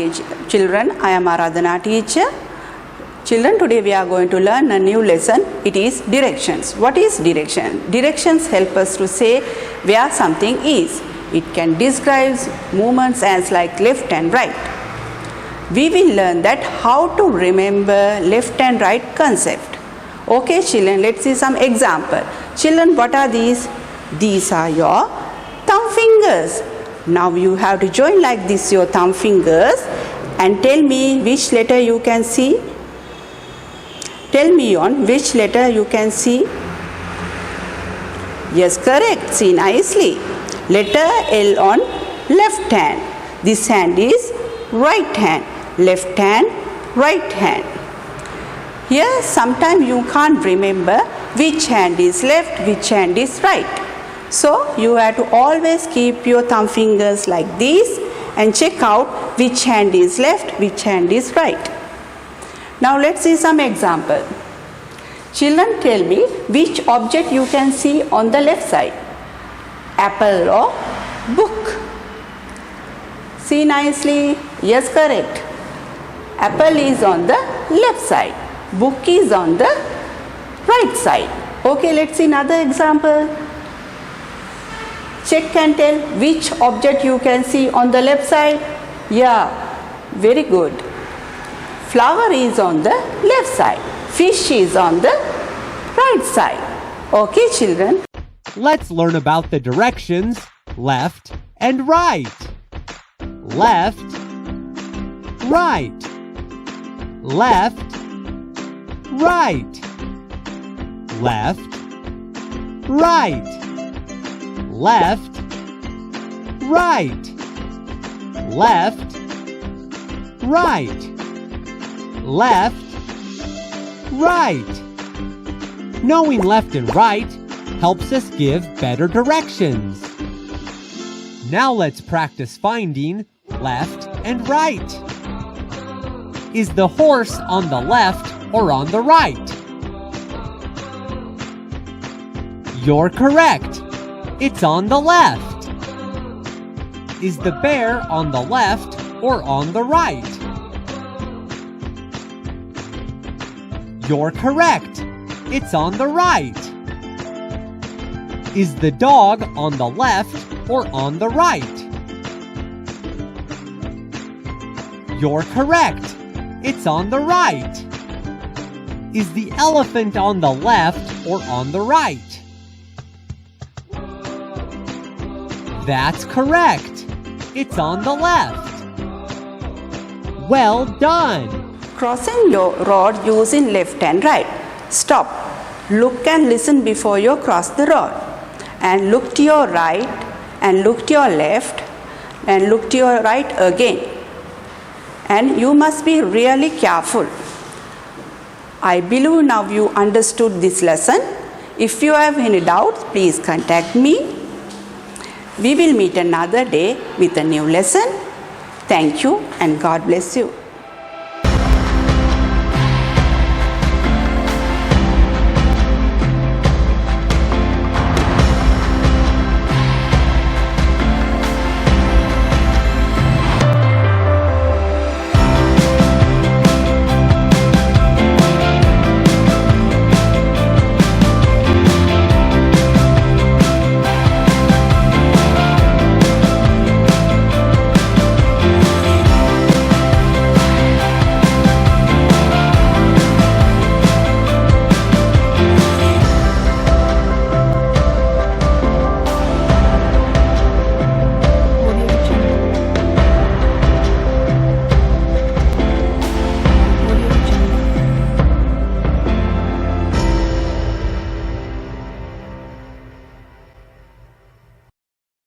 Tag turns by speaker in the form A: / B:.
A: dear children, I am Aradhana teacher. Children, today we are going to learn a new lesson. It is directions. What is direction? Directions help us to say where something is. It can describe movements as like left and right. We will learn that how to remember left and right concept. Okay children, let's see some example. Children, what are these? These are your thumb fingers. Now you have to join like this your thumb fingers and tell me which letter you can see. Tell me on which letter you can see. Yes, correct. See nicely. Letter L on left hand. This hand is right hand. Left hand, right hand. Here sometimes you can't remember which hand is left, which hand is right. So you have to always keep your thumb fingers like this and check out which hand is left, which hand is right. Now let's see some example. Children, tell me which object you can see on the left side. Apple or book? See nicely. Yes, correct. Apple is on the left side. Book is on the right side. Okay, let's see another example. Check and tell which object you can see on the left side. Yeah, very good. Flower is on the left side. Fish is on the right side. Okay, children.
B: Let's learn about the directions left and right. Left, right. Left, right. Left, right. Left, right. Left, right. Left, right. Knowing left and right helps us give better directions. Now let's practice finding left and right. Is the horse on the left or on the right? You're correct. It's on the left. Is the bear on the left or on the right? You're correct. It's on the right. Is the dog on the left or on the right? You're correct. It's on the right. Is the elephant on the left or on the right? That's correct. It's on the left. Well done.
A: Crossing your road using left and right. Stop. Look and listen before you cross the road. And look to your right and look to your left and look to your right again. And you must be really careful. I believe now you understood this lesson. If you have any doubts, please contact me. We will meet another day with a new lesson. Thank you and God bless you.